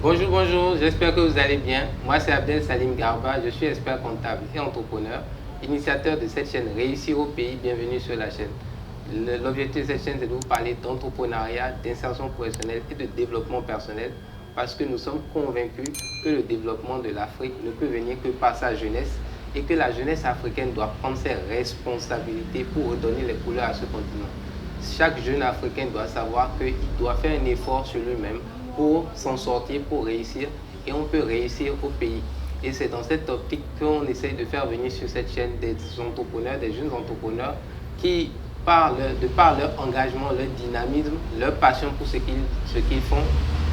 Bonjour, bonjour, j'espère que vous allez bien. Moi, c'est Abdel Salim Garba, je suis expert comptable et entrepreneur, initiateur de cette chaîne Réussir au pays. Bienvenue sur la chaîne. L'objectif de cette chaîne, c'est de vous parler d'entrepreneuriat, d'insertion professionnelle et de développement personnel parce que nous sommes convaincus que le développement de l'Afrique ne peut venir que par sa jeunesse et que la jeunesse africaine doit prendre ses responsabilités pour redonner les couleurs à ce continent. Chaque jeune africain doit savoir qu'il doit faire un effort sur lui-même pour s'en sortir, pour réussir, et on peut réussir au pays. Et c'est dans cette optique qu'on essaye de faire venir sur cette chaîne des entrepreneurs, des jeunes entrepreneurs qui, de par leur engagement, leur dynamisme, leur passion pour ce qu'ils font,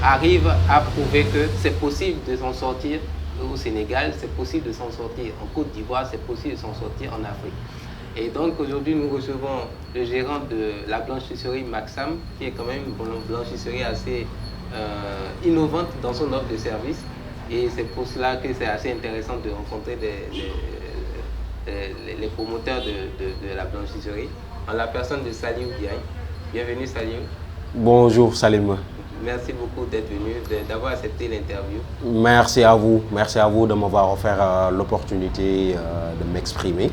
arrivent à prouver que c'est possible de s'en sortir au Sénégal, c'est possible de s'en sortir en Côte d'Ivoire, c'est possible de s'en sortir en Afrique. Et donc aujourd'hui, nous recevons le gérant de la blanchisserie Maxam, qui est quand même une blanchisserie assez innovante dans son offre de service. Et c'est pour cela que c'est assez intéressant de rencontrer les promoteurs de la blanchisserie, en la personne de Saliou Diagne. Bienvenue Saliou. Bonjour Salim. Merci beaucoup d'être venu, d'avoir accepté l'interview. Merci à vous de m'avoir offert l'opportunité de m'exprimer.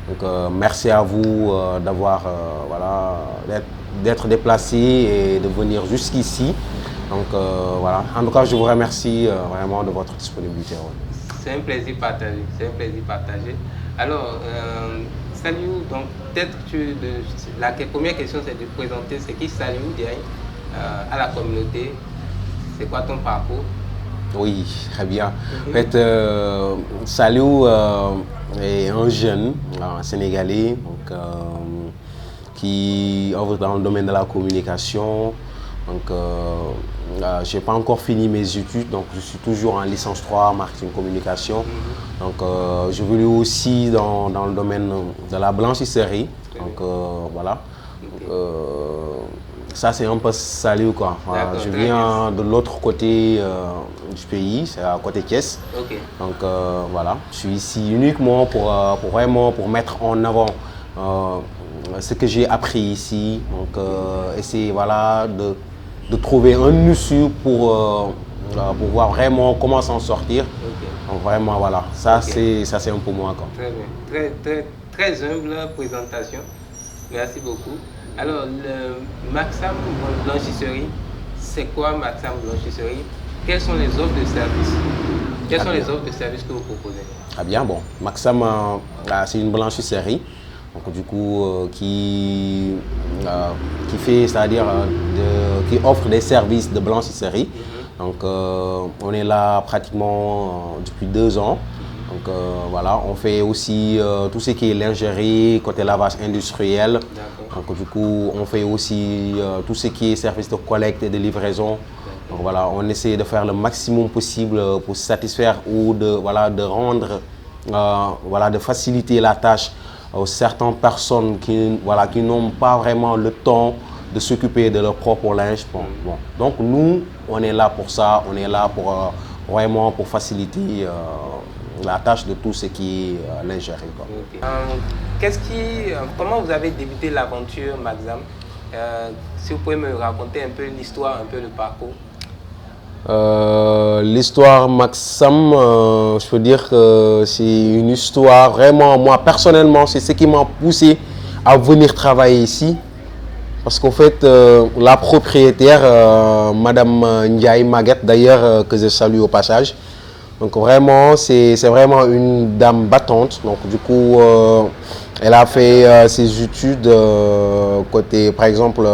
Donc, merci à vous d'avoir d'être déplacé et de venir jusqu'ici. Donc voilà. En tout cas, je vous remercie vraiment de votre disponibilité. C'est un plaisir partagé. C'est un plaisir partagé. Alors, Saliou, donc peut-être la première question, c'est de présenter ce qui Saliou Diagne à la communauté. C'est quoi ton parcours? Oui, très bien. En fait, Saliou est un jeune sénégalais donc, qui œuvre dans le domaine de la communication. Donc, je n'ai pas encore fini mes études, donc je suis toujours en licence 3 marketing communication. Donc, je voulais aussi dans le domaine de la blanchisserie. Donc, voilà. Ça, c'est un peu Saliou, quoi. Je viens de l'autre côté du pays, c'est à côté Thiès. Okay. Donc, voilà. Je suis ici uniquement pour mettre en avant ce que j'ai appris ici. Donc, essayer voilà, de trouver un issue pour voir vraiment comment s'en sortir. Okay. Donc, vraiment, voilà. Ça, okay. C'est un peu moi, quoi. Très bien. Très humble présentation. Merci beaucoup. Alors, le Maxam Blanchisserie, c'est quoi Maxam Blanchisserie? Quelles sont les offres de services? Quelles sont les offres de services que vous proposez? Ah bien, bon. Maxam, c'est une blanchisserie. Donc, du coup, qui fait, c'est-à-dire qui offre des services de blanchisserie. Donc, on est là pratiquement depuis 2 ans. Donc, voilà, on fait aussi tout ce qui est lingerie, côté lavage industriel. Donc, du coup, on fait aussi tout ce qui est service de collecte et de livraison. Donc, voilà, on essaie de faire le maximum possible pour satisfaire ou de rendre, de faciliter la tâche aux certaines personnes qui n'ont pas vraiment le temps de s'occuper de leur propre linge. Bon. Donc nous, on est là pour ça, on est là pour vraiment pour faciliter la tâche de tout ce qui est lingerie. Okay. Comment vous avez débuté l'aventure Maxam? Si vous pouvez me raconter un peu l'histoire, un peu le parcours. L'histoire Maxam, je peux dire que c'est une histoire vraiment, moi personnellement, c'est ce qui m'a poussé à venir travailler ici. Parce qu'en fait, la propriétaire, Madame Ndiaye Maguette, d'ailleurs, que je salue au passage, donc vraiment, c'est vraiment une dame battante. Donc du coup, elle a fait ses études côté, par exemple,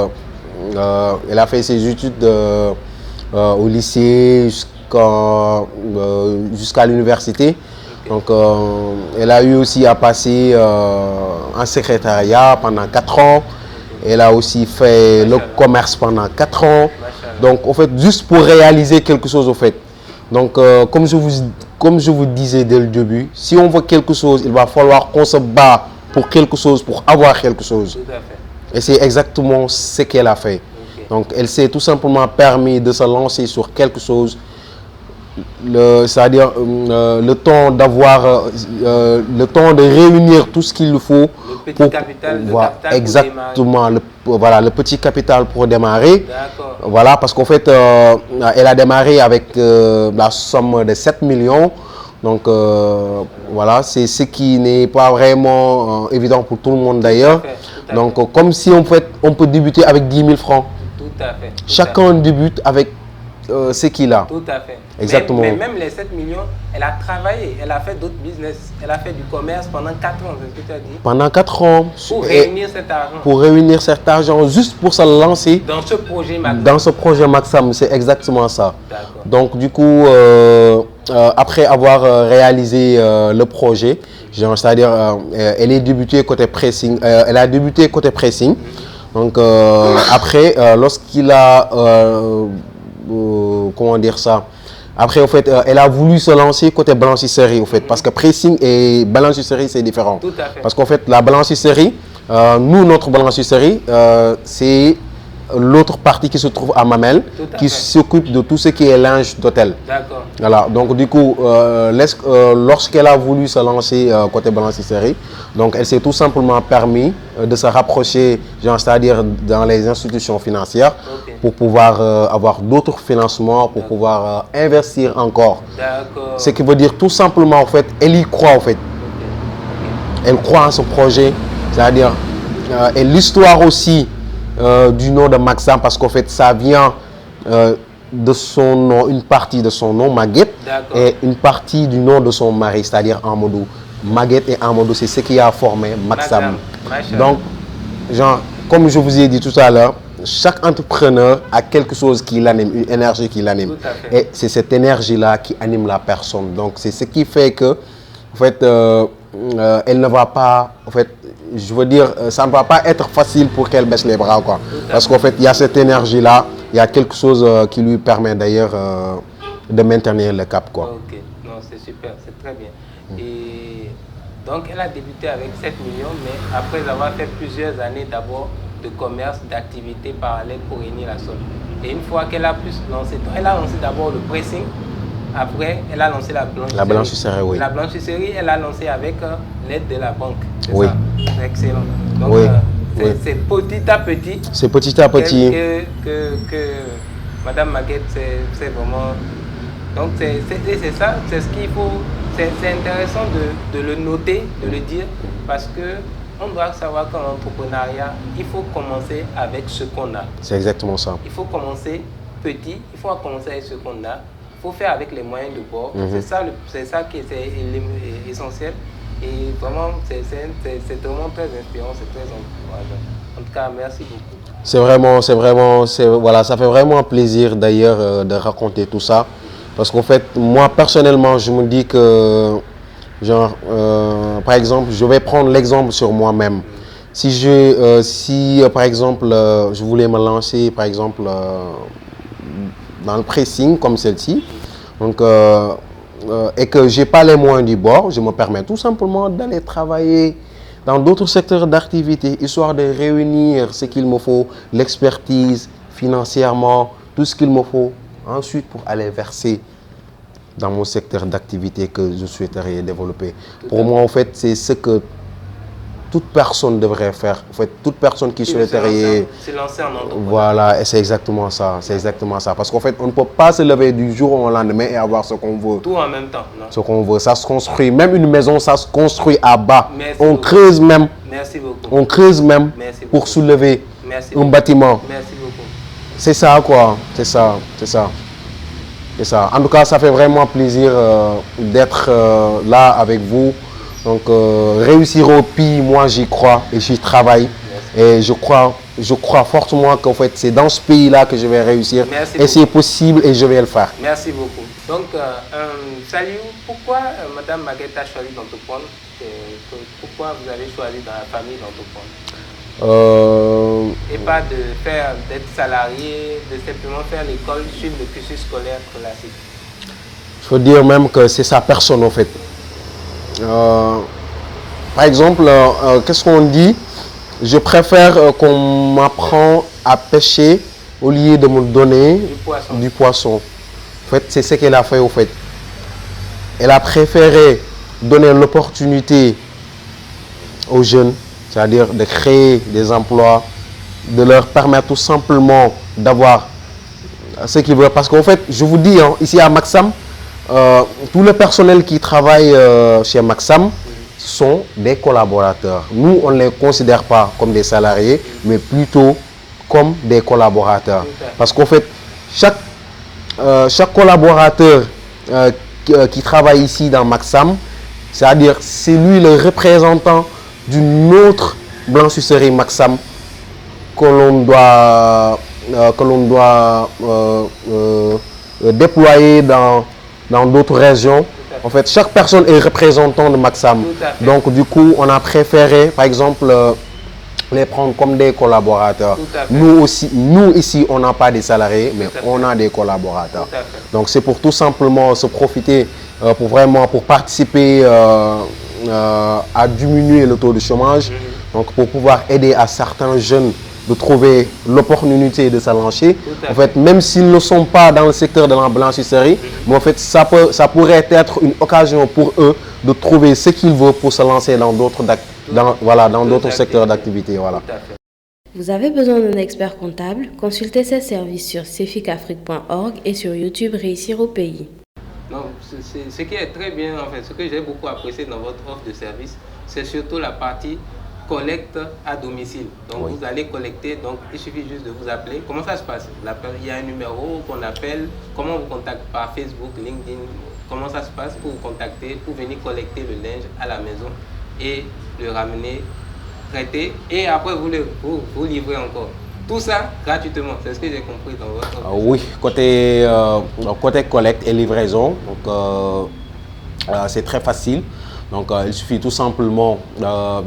elle a fait ses études au lycée jusqu'à l'université. Donc, elle a eu aussi à passer un secrétariat pendant 4 ans. Elle a aussi fait le commerce pendant 4 ans. Donc, en fait, juste pour réaliser quelque chose, au fait. Donc, comme je vous disais dès le début, si on veut quelque chose, il va falloir qu'on se bat pour quelque chose, pour avoir quelque chose. Tout à fait. Et c'est exactement ce qu'elle a fait. Okay. Donc, elle s'est tout simplement permis de se lancer sur quelque chose c'est-à-dire le temps d'avoir, le temps de réunir tout ce qu'il faut. Le petit capital, capital exactement, voilà, le petit capital pour démarrer. D'accord. Voilà, parce qu'en fait, elle a démarré avec la somme de 7 millions. Donc voilà, c'est ce qui n'est pas vraiment évident pour tout le monde d'ailleurs. Donc comme si on peut débuter avec 10 000 francs. Tout à fait. Chacun débute avec ce qu'il a. Tout à fait. Exactement. Mais même les 7 millions, elle a travaillé, elle a fait d'autres business, elle a fait du commerce pendant 4 ans, c'est ce que tu as dit. Pendant 4 ans. Pour réunir cet argent. Pour réunir cet argent, juste pour se lancer. Dans ce projet Maxam. Dans ce projet Maxam, c'est exactement ça. Donc du coup, après avoir réalisé le projet, c'est-à-dire elle est débutée côté pressing, elle a débuté côté pressing. Donc après, lorsqu'il a, comment dire ça, après en fait, elle a voulu se lancer côté blanchisserie en fait, parce que pressing et blanchisserie c'est différent. Tout à fait. Parce qu'en fait, la blanchisserie, nous notre blanchisserie, c'est l'autre partie qui se trouve à Mamel, qui s'occupe de tout ce qui est linge d'hôtel. D'accord. Voilà, donc du coup, lorsqu'elle a voulu se lancer côté blanchisserie, donc elle s'est tout simplement permis de se rapprocher, c'est-à-dire dans les institutions financières, pour pouvoir avoir d'autres financements, pour pouvoir investir encore. D'accord. Ce qui veut dire tout simplement, en fait, elle y croit en fait. Elle croit en ce projet, c'est-à-dire, et l'histoire aussi, du nom de Maxam, parce qu'en fait ça vient de son nom, une partie de son nom Maguette et une partie du nom de son mari, c'est-à-dire Amadou. Maguette et Amadou, c'est ce qui a formé Maxam. Donc, genre, comme je vous ai dit tout à l'heure, chaque entrepreneur a quelque chose qui l'anime, une énergie qui l'anime. Et c'est cette énergie-là qui anime la personne. Donc, c'est ce qui fait que, en fait, elle ne va pas, en fait, je veux dire, ça ne va pas être facile pour qu'elle baisse les bras, quoi. Parce qu'en fait, il y a cette énergie-là, il y a quelque chose qui lui permet d'ailleurs de maintenir le cap, quoi. Ok, non, c'est super, c'est très bien. Et donc, elle a débuté avec 7 millions, mais après avoir fait plusieurs années d'abord de commerce, d'activité parallèle pour réunir la somme. Et une fois qu'elle a pu se lancer, elle a lancé d'abord le pressing. Après, elle a lancé la blanchisserie. La blanchisserie, oui. La blanchisserie, elle a lancé avec l'aide de la banque. Oui. C'est excellent. Donc, oui. C'est petit à petit. C'est petit à petit. Que Madame Maguette, c'est vraiment... Donc, c'est ça, c'est ce qu'il faut... C'est intéressant de le noter, de le dire, parce que on doit savoir qu'en entrepreneuriat, il faut commencer avec ce qu'on a. C'est exactement ça. Il faut commencer petit, il faut commencer avec ce qu'on a. Il faut faire avec les moyens de bord. C'est ça qui est essentiel. Et vraiment, c'est vraiment très inspirant, c'est très encourageant. En tout cas, merci beaucoup. Voilà, ça fait vraiment plaisir d'ailleurs de raconter tout ça. Parce qu'en fait, moi personnellement, je me dis que, genre, par exemple, je vais prendre l'exemple sur moi-même. Si par exemple, je voulais me lancer, par exemple, dans le pressing comme celle-ci, donc, et que je n'ai pas les moyens du bord, je me permets tout simplement d'aller travailler dans d'autres secteurs d'activité, histoire de réunir ce qu'il me faut, l'expertise, financièrement, tout ce qu'il me faut, ensuite pour aller verser dans mon secteur d'activité que je souhaiterais développer. Pour moi, en fait, c'est ce que toute personne devrait faire. En fait, toute personne qui souhaiterait... Se lancer en entrepreneur. Voilà, et c'est exactement ça. C'est exactement ça. Parce qu'en fait, on ne peut pas se lever du jour au lendemain et avoir ce qu'on veut. Tout en même temps. Non? Ce qu'on veut. Ça se construit. Même une maison, ça se construit à bas. Merci on beaucoup. Creuse même. Merci beaucoup. On creuse même pour soulever un bâtiment. Merci beaucoup. C'est ça, quoi. C'est ça. C'est ça. C'est ça. En tout cas, ça fait vraiment plaisir d'être là avec vous. Donc, réussir au PI, moi j'y crois et j'y travaille. Et je crois fortement qu'en fait, c'est dans ce pays-là que je vais réussir. Et c'est possible et je vais le faire. Merci beaucoup. Donc, salut, pourquoi Madame Maguette a choisi d'entreprendre? Pourquoi vous avez choisi dans la famille d'entreprendre? Et pas d'être salarié, de simplement faire l'école, suivre le cursus scolaire classique. Il faut dire même que c'est sa personne en fait. Par exemple, qu'est-ce qu'on dit? Je préfère qu'on m'apprend à pêcher au lieu de me donner du poisson. En fait, c'est ce qu'elle a fait au fait. Elle a préféré donner l'opportunité aux jeunes, c'est-à-dire de créer des emplois, de leur permettre tout simplement d'avoir ce qu'ils veulent. Parce qu'en fait, je vous dis, hein, ici à Maxam, tout le personnel qui travaille chez Maxam sont des collaborateurs. Nous, on ne les considère pas comme des salariés, mais plutôt comme des collaborateurs. Parce qu'en fait, chaque collaborateur qui travaille ici dans Maxam, c'est-à-dire c'est lui le représentant d'une autre blanchisserie Maxam que l'on doit déployer dans d'autres régions. En fait, chaque personne est représentant de Maxam. Donc, du coup, on a préféré, par exemple, les prendre comme des collaborateurs. Nous ici, on n'a pas des salariés, mais on a des collaborateurs. Donc, c'est pour tout simplement se profiter, pour participer à diminuer le taux de chômage. Donc, pour pouvoir aider à certains jeunes de trouver l'opportunité de s'allancer. En fait, même s'ils ne sont pas dans le secteur de la blanchisserie, mais en fait, ça pourrait être une occasion pour eux de trouver ce qu'ils veulent pour se lancer dans d'autres secteurs d'activité. Voilà. Vous avez besoin d'un expert comptable? Consultez ses services sur ceficafrique.org et sur YouTube Réussir au pays. Non, ce qui est très bien, en fait, ce que j'ai beaucoup apprécié dans votre offre de service, c'est surtout la partie collecte à domicile. Donc vous allez collecter, donc il suffit juste de vous appeler. Comment ça se passe? Il y a un numéro qu'on appelle, comment vous contactez par Facebook, LinkedIn, comment ça se passe pour vous contacter, pour venir collecter le linge à la maison et le ramener, traiter et après vous livrer encore. Tout ça gratuitement, c'est ce que j'ai compris dans votre offre. Oui, côté collecte et livraison, c'est très facile. Donc, il suffit tout simplement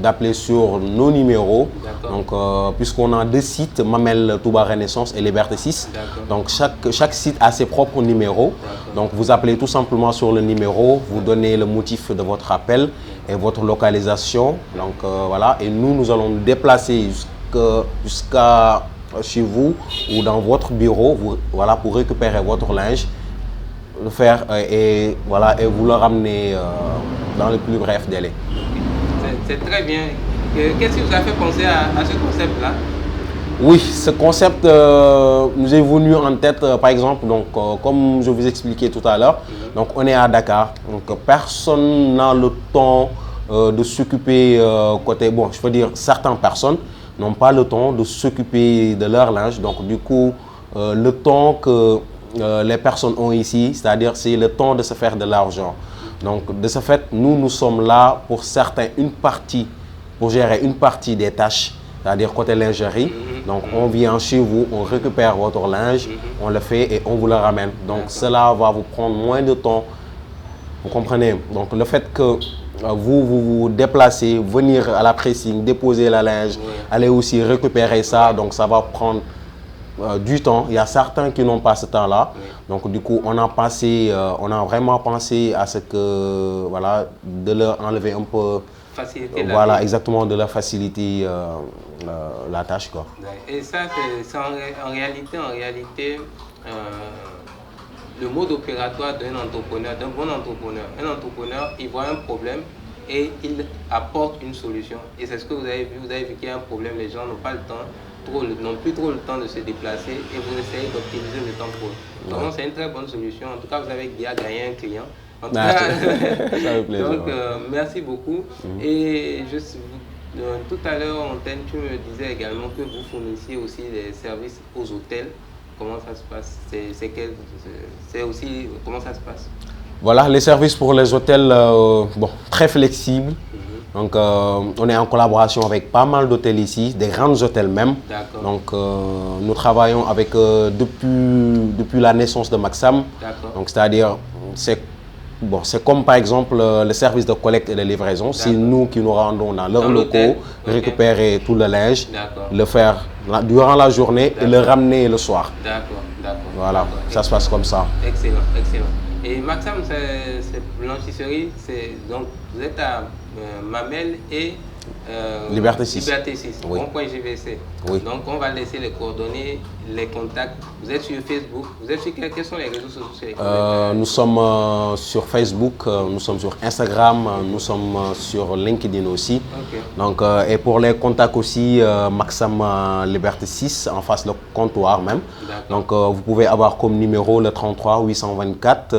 d'appeler sur nos numéros. Donc, puisqu'on a 2 sites, Mamel Touba Renaissance et Liberté 6. Donc, chaque site a ses propres numéros. Donc, vous appelez tout simplement sur le numéro, vous donnez le motif de votre appel et votre localisation. Donc, voilà. Et nous allons nous déplacer jusqu'à chez vous ou dans votre bureau, pour récupérer votre linge, le faire et vous le ramener dans le plus bref délai. C'est très bien. Qu'est-ce qui vous a fait penser à ce concept-là? Oui, ce concept nous est venu en tête, par exemple, donc, comme je vous expliquais tout à l'heure, donc on est à Dakar, donc personne n'a le temps de s'occuper certaines personnes n'ont pas le temps de s'occuper de leur linge, donc du coup, le temps que les personnes ont ici, c'est-à-dire c'est le temps de se faire de l'argent. Donc de ce fait, nous sommes là pour gérer une partie des tâches, c'est-à-dire côté lingerie. Donc on vient chez vous, on récupère votre linge, on le fait et on vous le ramène. Donc cela va vous prendre moins de temps, vous comprenez. Donc le fait que vous déplacez, venir à la pressing, déposer la linge, aller aussi récupérer ça, donc ça va prendre du temps. Il y a certains qui n'ont pas ce temps-là. Donc du coup, on a vraiment pensé à ce que, de leur enlever un peu, exactement, de leur faciliter la tâche, quoi. Et ça, c'est en réalité, le mode opératoire d'un entrepreneur, d'un bon entrepreneur. Un entrepreneur, il voit un problème et il apporte une solution. Et c'est ce que vous avez vu. Vous avez vu qu'il y a un problème, les gens n'ont pas le temps, n'ont plus trop le temps de se déplacer et vous essayez d'optimiser le temps pour eux. Donc c'est une très bonne solution. En tout cas, vous avez bien gagné un client. En tout cas, ça fait plaisir. Donc, merci beaucoup. Et tout à l'heure, Antenne, tu me disais également que vous fournissiez aussi des services aux hôtels. Comment ça se passe? Comment ça se passe? Voilà, les services pour les hôtels, très flexibles. Donc, on est en collaboration avec pas mal d'hôtels ici, des grands hôtels même. Donc, nous travaillons avec depuis la naissance de Maxam. Donc, c'est-à-dire, c'est comme par exemple le service de collecte et de livraison. C'est nous qui nous rendons dans leurs locaux, récupérer tout le linge, le faire durant la journée et le ramener le soir. Voilà, ça se passe comme ça. Excellent, excellent. Et Maxam, c'est blanchisserie, donc vous êtes à Mamel et Liberté 6. Liberté 6, Oui. rond.GVC. Oui. Donc on va laisser les coordonnées, les contacts. Vous êtes sur Facebook, vous êtes sur quels sont les réseaux sociaux sur lesquels Nous sommes sur Facebook, nous sommes sur Instagram, nous sommes sur LinkedIn aussi. Ok. Donc, et pour les contacts aussi, Maxam Liberté 6, en face le comptoir même. D'accord. Donc, vous pouvez avoir comme numéro le 33 824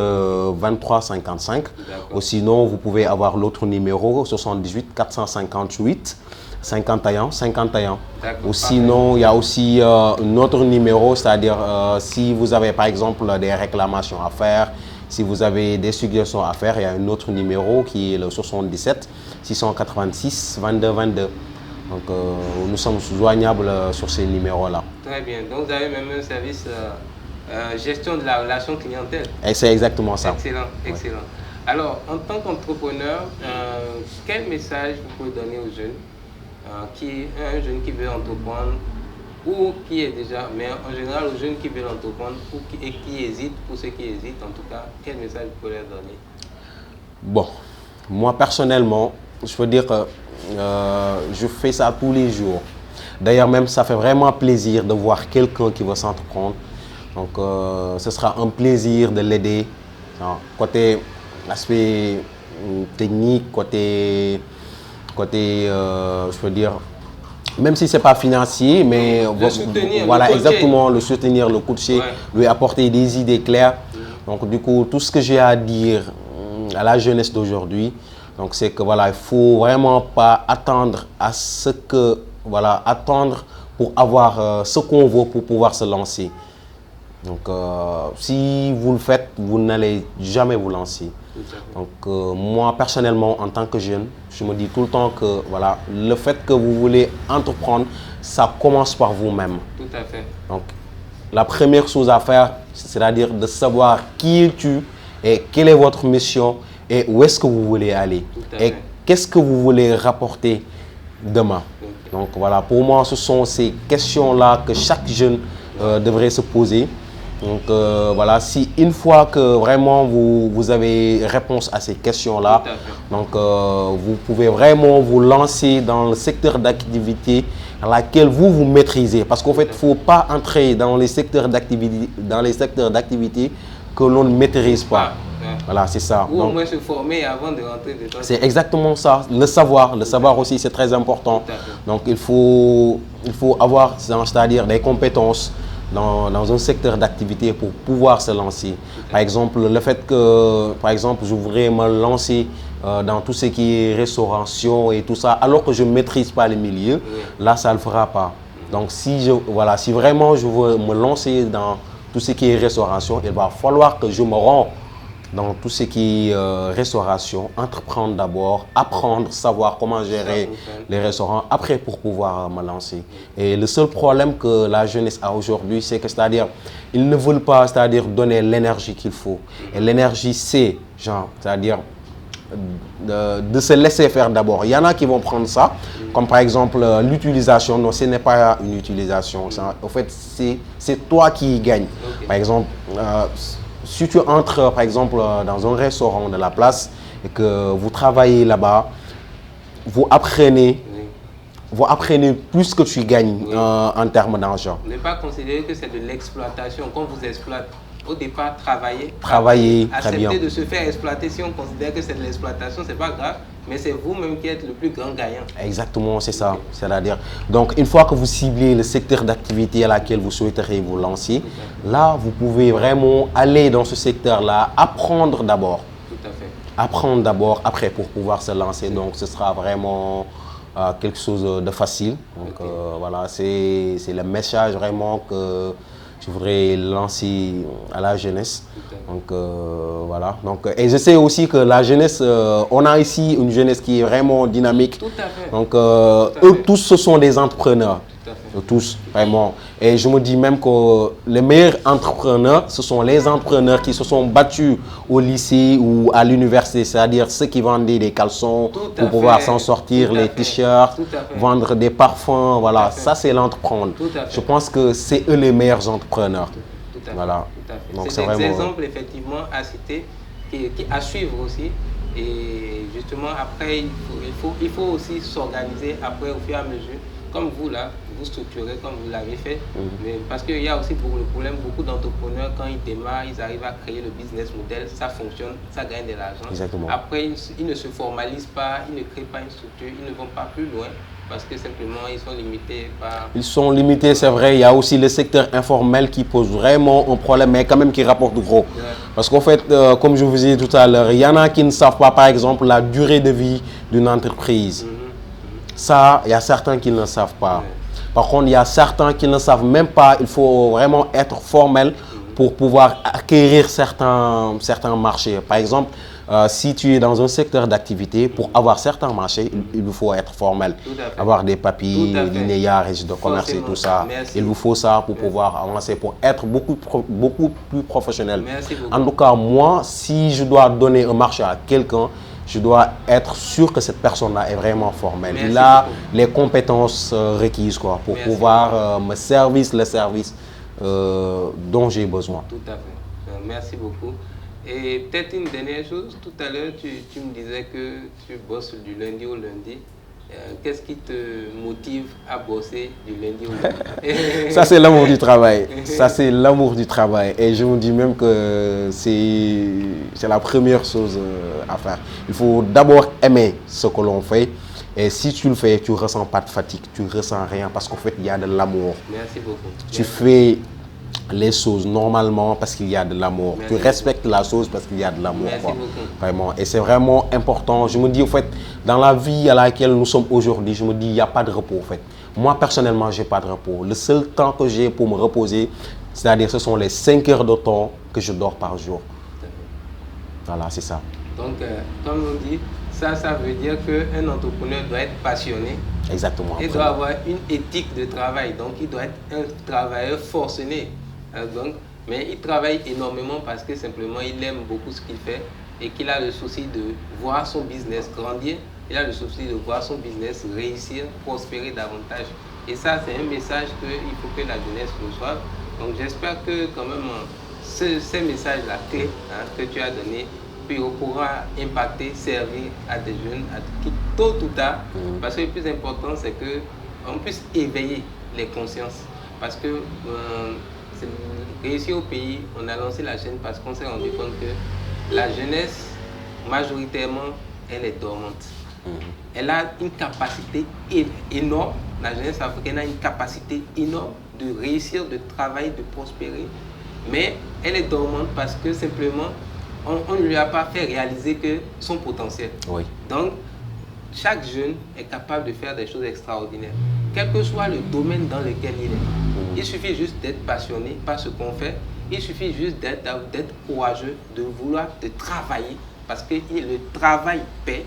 23 55. Ou sinon, vous pouvez avoir l'autre numéro 78 458 51 51. D'accord. Ou sinon, il y a aussi un autre numéro, c'est-à-dire si vous avez par exemple des réclamations à faire, si vous avez des suggestions à faire, il y a un autre numéro qui est le 77 686 22 22. Donc nous sommes joignables sur ces numéros-là. Très bien. Donc vous avez même un service gestion de la relation clientèle. Et c'est exactement ça. Excellent, excellent. Alors, en tant qu'entrepreneur, quel message vous pouvez donner aux jeunes un jeune qui veut entreprendre ou qui est déjà, mais en général aux jeunes qui veulent entreprendre et qui hésitent, pour ceux qui hésitent en tout cas, quel message vous pouvez leur donner? Bon, moi personnellement, je peux dire que je fais ça tous les jours. D'ailleurs même, ça fait vraiment plaisir de voir quelqu'un qui veut s'entreprendre. Donc, ce sera un plaisir de l'aider. Côté aspect technique, côté je peux dire, même si ce n'est pas financier, mais voilà, exactement, le soutenir, le coacher, lui apporter des idées claires. Donc, du coup, tout ce que j'ai à dire à la jeunesse d'aujourd'hui, donc c'est que voilà, il faut vraiment pas attendre à ce que, voilà, attendre pour avoir ce qu'on veut pour pouvoir se lancer. Donc, si vous le faites, vous n'allez jamais vous lancer. Donc, moi, personnellement, en tant que jeune, je me dis tout le temps que voilà, le fait que vous voulez entreprendre, ça commence par vous-même. Tout à fait. Donc, la première chose à faire, c'est-à-dire de savoir qui es-tu et quelle est votre mission et où est-ce que vous voulez aller et qu'est-ce que vous voulez rapporter demain. Donc, voilà, pour moi, ce sont ces questions-là que chaque jeune devrait se poser. Donc voilà, si une fois que vraiment vous avez réponse à ces questions-là, donc vous pouvez vraiment vous lancer dans le secteur d'activité dans laquelle vous maîtrisez. Parce qu'en fait, il ne faut pas entrer dans les secteurs d'activité que l'on ne maîtrise pas. Voilà, c'est ça. Ou au moins se former avant de rentrer dedans. C'est exactement ça. Le savoir aussi, c'est très important. Donc il faut avoir, c'est-à-dire des compétences dans un secteur d'activité pour pouvoir se lancer. Par exemple, le fait que, par exemple, je voudrais me lancer dans tout ce qui est restauration et tout ça, alors que je ne maîtrise pas les milieux, là, ça ne le fera pas. Donc, si vraiment je veux me lancer dans tout ce qui est restauration, il va falloir que je me rende dans tout ce qui est restauration, entreprendre d'abord, apprendre, savoir comment gérer les restaurants, après pour pouvoir me lancer. Et le seul problème que la jeunesse a aujourd'hui, c'est que, c'est-à-dire, ils ne veulent pas, c'est-à-dire, donner l'énergie qu'il faut. Et l'énergie, c'est, c'est-à-dire, de se laisser faire d'abord. Il y en a qui vont prendre ça, comme par exemple l'utilisation. Non, ce n'est pas une utilisation. En fait, c'est toi qui gagne. Par exemple, si tu entres par exemple dans un restaurant de la place et que vous travaillez là-bas, vous apprenez plus que tu gagnes en termes d'argent. Ne pas considérer que c'est de l'exploitation, qu'on vous exploite. Au départ, travailler, très bien. Accepter de se faire exploiter. Si on considère que c'est de l'exploitation, c'est pas grave, mais c'est vous-même qui êtes le plus grand gagnant. Exactement, c'est ça. C'est-à-dire, donc une fois que vous ciblez le secteur d'activité à laquelle vous souhaiteriez vous lancer, là, vous pouvez vraiment aller dans ce secteur-là, apprendre d'abord. Tout à fait. Apprendre d'abord, après pour pouvoir se lancer. Donc, ce sera vraiment quelque chose de facile. Donc, voilà, c'est le message vraiment que je voudrais lancer à la jeunesse. Donc voilà. Donc, et je sais aussi que la jeunesse, on a ici une jeunesse qui est vraiment dynamique. Tout à fait. Donc eux tous, ce sont des entrepreneurs. Tout à fait. Tous, vraiment. Et je me dis même que les meilleurs entrepreneurs, ce sont les entrepreneurs qui se sont battus au lycée ou à l'université, c'est-à-dire ceux qui vendaient des caleçons pour pouvoir s'en sortir, les t-shirts, vendre des parfums, voilà, ça c'est l'entreprendre. Je pense que c'est eux les meilleurs entrepreneurs. Tout à fait. Voilà. C'est des exemples effectivement à citer, à suivre aussi. Et justement, après, il faut aussi s'organiser après au fur et à mesure. Comme vous là, vous structurez comme vous l'avez fait. Mais parce qu'il y a aussi beaucoup de problèmes, beaucoup d'entrepreneurs, quand ils démarrent, ils arrivent à créer le business model, ça fonctionne, ça gagne de l'argent. Exactement. Après, ils ne se formalisent pas, ils ne créent pas une structure, ils ne vont pas plus loin. Parce que simplement, ils sont limités par... Ils sont limités, c'est vrai. Il y a aussi le secteur informel qui pose vraiment un problème, mais quand même qui rapporte gros. Ouais. Parce qu'en fait, comme je vous ai dit tout à l'heure, il y en a qui ne savent pas, par exemple, la durée de vie d'une entreprise. Ça, il y a certains qui ne le savent pas. Ouais. Par contre, il y a certains qui ne savent même pas. Il faut vraiment être formel pour pouvoir acquérir certains marchés. Par exemple, si tu es dans un secteur d'activité, pour avoir certains marchés, il vous faut être formel. Avoir des papiers, l'INEA, registre de commerce et tout ça. Merci. Il vous faut ça pour pouvoir avancer, pour être beaucoup plus professionnel. En tout cas, moi, si je dois donner un marché à quelqu'un, je dois être sûr que cette personne-là est vraiment formelle. Il a les compétences requises quoi, pour pouvoir me servir le service dont j'ai besoin. Tout à fait. Merci beaucoup. Et peut-être une dernière chose, tout à l'heure, tu me disais que tu bosses du lundi au lundi. Qu'est-ce qui te motive à bosser du lundi au lundi? Ça, c'est l'amour du travail. Ça, c'est l'amour du travail. Et je me dis même que c'est la première chose à faire. Il faut d'abord aimer ce que l'on fait. Et si tu le fais, tu ne ressens pas de fatigue, tu ne ressens rien parce qu'en fait, il y a de l'amour. Merci beaucoup. Tu fais les choses normalement parce qu'il y a de l'amour. Tu respectes la chose parce qu'il y a de l'amour. Vraiment. Et c'est vraiment important. Je me dis, en fait, dans la vie à laquelle nous sommes aujourd'hui, je me dis, il n'y a pas de repos. En fait. Moi, personnellement, je n'ai pas de repos. Le seul temps que j'ai pour me reposer, c'est-à-dire ce sont les 5 heures de temps que je dors par jour. Voilà, c'est ça. Donc, comme on dit, ça veut dire qu'un entrepreneur doit être passionné. Exactement. Il doit avoir une éthique de travail. Donc, il doit être un travailleur forcené. Donc, mais il travaille énormément parce que simplement, il aime beaucoup ce qu'il fait et qu'il a le souci de voir son business grandir. Il a le souci de voir son business réussir, prospérer davantage. Et ça, c'est un message qu'il faut que la jeunesse reçoive. Donc, j'espère que quand même, ces messages-là clés que tu as donnés, puis on pourra impacter, servir à des jeunes qui, tôt ou tard, parce que le plus important, c'est qu'on puisse éveiller les consciences. Parce que réussir au pays, on a lancé la chaîne parce qu'on s'est rendu compte que la jeunesse, majoritairement, elle est dormante. Elle a une capacité énorme, la jeunesse africaine a une capacité énorme de réussir, de travailler, de prospérer. Mais elle est dormante parce que simplement, on ne lui a pas fait réaliser que son potentiel. Oui. Donc, chaque jeune est capable de faire des choses extraordinaires, quel que soit le domaine dans lequel il est. Il suffit juste d'être passionné par ce qu'on fait. Il suffit juste d'être courageux, de vouloir de travailler, parce que le travail paie.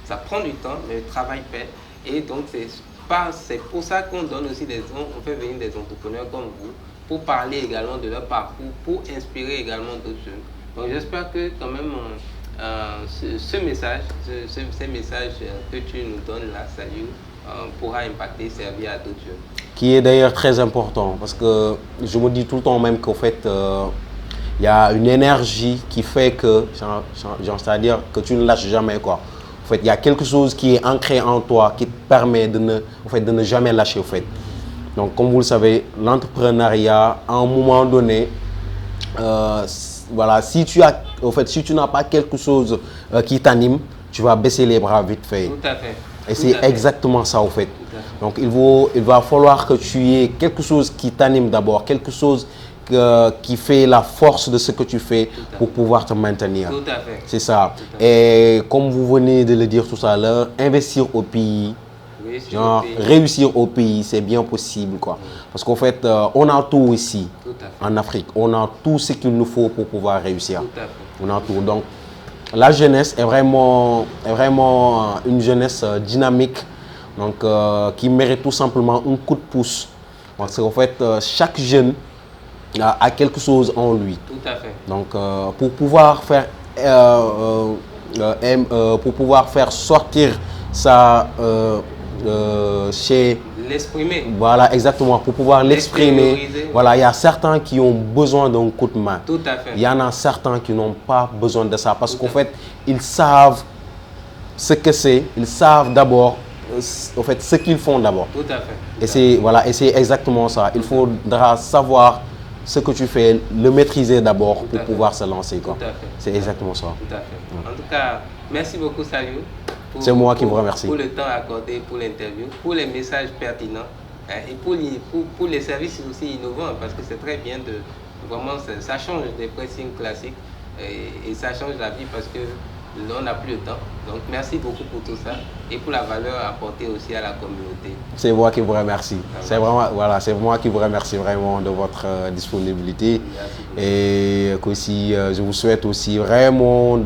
Ça prend du temps, mais le travail paie. Et donc, c'est pour ça qu'on donne aussi on fait venir des entrepreneurs comme vous, pour parler également de leur parcours, pour inspirer également d'autres jeunes. Donc j'espère que quand même ces messages que tu nous donnes là, salut, pourra impacter, servir à d'autres jeunes. Qui est d'ailleurs très important parce que je me dis tout le temps même qu'en fait, il y a une énergie qui fait que, c'est-à-dire que tu ne lâches jamais quoi. En fait, il y a quelque chose qui est ancré en toi qui te permet de ne jamais lâcher en fait. Donc comme vous le savez, l'entrepreneuriat, à un moment donné, voilà, si tu n'as pas quelque chose qui t'anime, tu vas baisser les bras vite fait. Tout à fait. Et c'est exactement ça, au fait. Donc, il va falloir que tu aies quelque chose qui t'anime d'abord, quelque chose qui fait la force de ce que tu fais pour pouvoir te maintenir. Tout à fait. C'est ça. Et comme vous venez de le dire tout à l'heure, investir au pays, réussir au pays, c'est bien possible, quoi. Parce qu'en fait, on a tout ici, en Afrique. On a tout ce qu'il nous faut pour pouvoir réussir. Tout à fait. On a tout. Donc, la jeunesse est vraiment une jeunesse dynamique, donc qui mérite tout simplement un coup de pouce. Parce qu'en fait, chaque jeune a quelque chose en lui. Tout à fait. Donc, pour pouvoir faire sortir ça chez l'exprimer. Voilà, exactement. Pour pouvoir l'exprimer, voilà, il y a certains qui ont besoin d'un coup de main. Tout à fait. Il y en a certains qui n'ont pas besoin de ça parce qu'en fait, ils savent ce que c'est, ils savent d'abord au fait, ce qu'ils font d'abord. Tout à fait. Et c'est voilà, et c'est exactement ça. Il faudra savoir ce que tu fais, le maîtriser d'abord pour pouvoir se lancer. C'est exactement ça. Tout à fait. En tout cas, merci beaucoup Saliou. C'est moi qui vous remercie. Pour le temps accordé pour l'interview, pour les messages pertinents et pour les services aussi innovants, parce que c'est très bien de vraiment, ça change des pressings classiques et ça change la vie parce que là, on n'a plus le temps. Donc, merci beaucoup pour tout ça et pour la valeur apportée aussi à la communauté. C'est moi qui vous remercie. C'est vraiment, voilà, c'est moi qui vous remercie vraiment de votre disponibilité. Et aussi, je vous souhaite aussi vraiment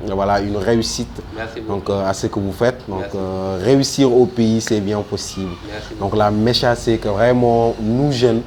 voilà, une réussite donc, à ce que vous faites. Donc, réussir au pays, c'est bien possible. Donc, la message, c'est que vraiment, nous jeunes,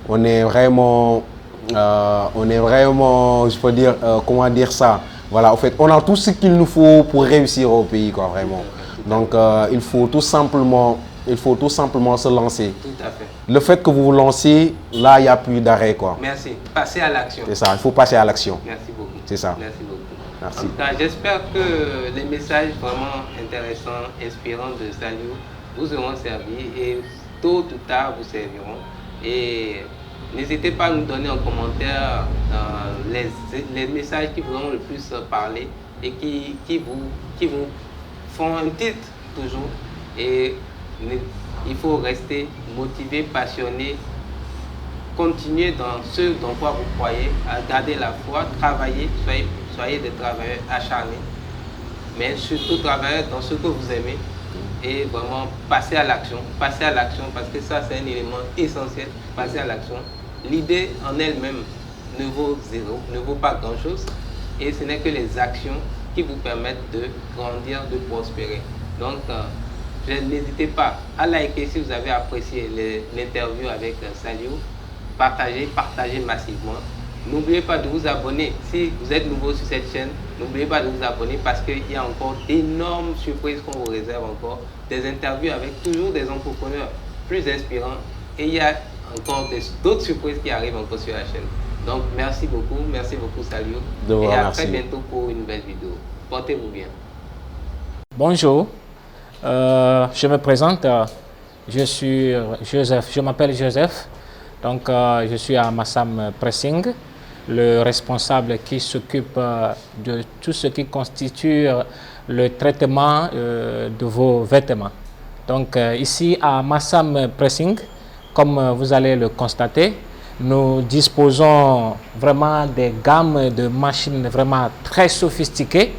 on est vraiment, je peux dire, comment dire ça? Voilà, en fait, on a tout ce qu'il nous faut pour réussir au pays, quoi, vraiment. Donc, il faut tout simplement se lancer. Tout à fait. Le fait que vous vous lancez, là, il n'y a plus d'arrêt, quoi. Merci. Passer à l'action. C'est ça, il faut passer à l'action. Merci beaucoup. C'est ça. Merci beaucoup. Merci. En tout cas, j'espère que les messages vraiment intéressants, inspirants de Saliou vous auront servi et tôt ou tard vous serviront. Et n'hésitez pas à nous donner en commentaire les messages qui vous ont le plus parlé et qui vous font un titre toujours. Et il faut rester motivé, passionné, continuer dans ce dans quoi vous croyez, à garder la foi, travailler, soyez des travailleurs acharnés, mais surtout travailler dans ce que vous aimez et vraiment passer à l'action parce que ça c'est un élément essentiel, passer à l'action. L'idée en elle-même ne vaut zéro, ne vaut pas grand-chose et ce n'est que les actions qui vous permettent de grandir, de prospérer. Donc, n'hésitez pas à liker si vous avez apprécié l'interview avec Saliou, partagez massivement. N'oubliez pas de vous abonner. Si vous êtes nouveau sur cette chaîne, n'oubliez pas de vous abonner parce qu'il y a encore d'énormes surprises qu'on vous réserve encore. Des interviews avec toujours des entrepreneurs plus inspirants et il y a encore d'autres surprises qui arrivent encore sur la chaîne. Donc merci beaucoup Saliou. Et à très bientôt pour une nouvelle vidéo. Portez-vous bien. Bonjour, je me présente, je suis Joseph, je m'appelle Joseph, donc je suis à Massam Pressing, le responsable qui s'occupe de tout ce qui constitue le traitement de vos vêtements. Donc ici à Massam Pressing, comme vous allez le constater, nous disposons vraiment des gammes de machines vraiment très sophistiquées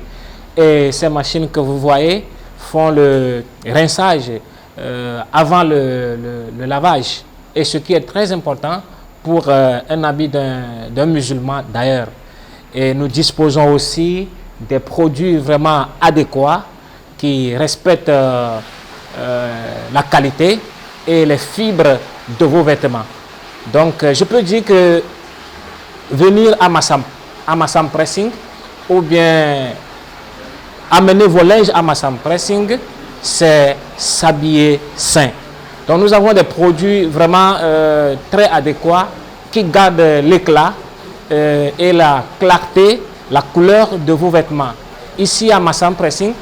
et ces machines que vous voyez font le rinçage avant le lavage et ce qui est très important pour un habit d'un musulman d'ailleurs. Et nous disposons aussi des produits vraiment adéquats qui respectent la qualité et les fibres de vos vêtements. Donc je peux dire que venir à Massam Pressing ou bien amener vos linges à Massam Pressing, c'est s'habiller sain. Donc nous avons des produits vraiment très adéquats qui gardent l'éclat et la clarté, la couleur de vos vêtements. Ici à Massam Pressing,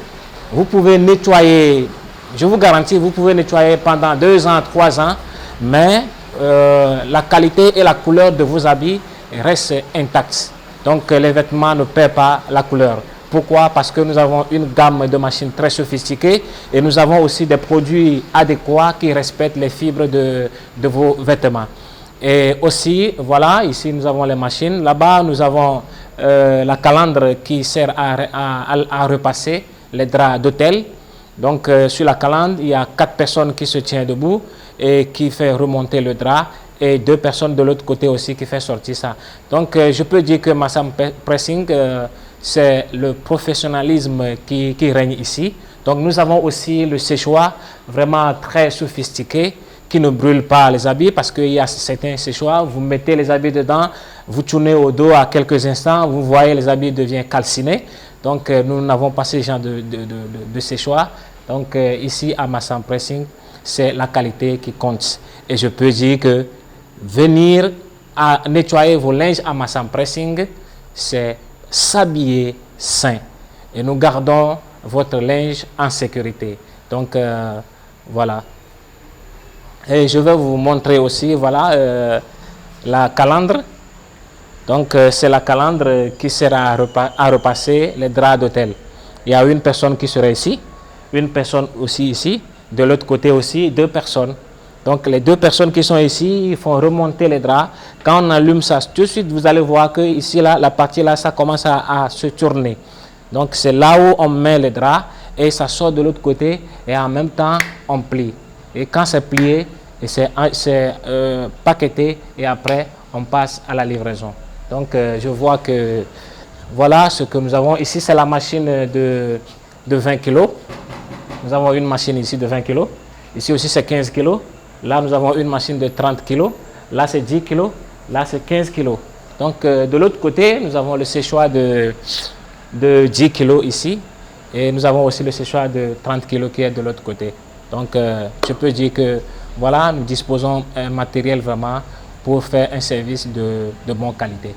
vous pouvez nettoyer, je vous garantis, vous pouvez nettoyer pendant 2 ans, 3 ans, mais la qualité et la couleur de vos habits restent intactes. Donc les vêtements ne perdent pas la couleur. Pourquoi? Parce que nous avons une gamme de machines très sophistiquées et nous avons aussi des produits adéquats qui respectent les fibres de vos vêtements. Et aussi, voilà, ici nous avons les machines. Là-bas, nous avons la calandre qui sert à repasser les draps d'hôtel. Donc sur la calandre, il y a 4 personnes qui se tiennent debout et qui fait remonter le drap et 2 personnes de l'autre côté aussi qui fait sortir ça. Donc je peux dire que Massam Pressing, c'est le professionnalisme qui règne ici. Donc nous avons aussi le séchoir vraiment très sophistiqué qui ne brûle pas les habits parce qu'il y a certains séchoirs, vous mettez les habits dedans, vous tournez au dos à quelques instants, vous voyez les habits deviennent calcinés. Donc nous n'avons pas ce genre de séchoir. Donc ici à Massam Pressing, c'est la qualité qui compte. Et je peux dire que venir à nettoyer vos linges à Massam Pressing, c'est s'habiller sain. Et nous gardons votre linge en sécurité. Donc voilà. Et je vais vous montrer aussi, voilà, la calandre. Donc c'est la calandre qui sera à repasser les draps d'hôtel. Il y a une personne qui sera ici, une personne aussi ici, de l'autre côté aussi 2 personnes. Donc les 2 personnes qui sont ici, ils font remonter les draps. Quand on allume ça, tout de suite vous allez voir que ici là, la partie là, ça commence à se tourner. Donc c'est là où on met les draps et ça sort de l'autre côté et en même temps on plie. Et quand c'est plié, c'est paqueté et après on passe à la livraison. Donc je vois que voilà ce que nous avons ici, c'est la machine de 20 kg. Nous avons une machine ici de 20 kg. Ici aussi c'est 15 kg. Là nous avons une machine de 30 kg. Là c'est 10 kg. Là c'est 15 kg. Donc de l'autre côté nous avons le séchoir de 10 kg ici. Et nous avons aussi le séchoir de 30 kg qui est de l'autre côté. Donc je peux dire que voilà, nous disposons d'un matériel vraiment pour faire un service de bonne qualité.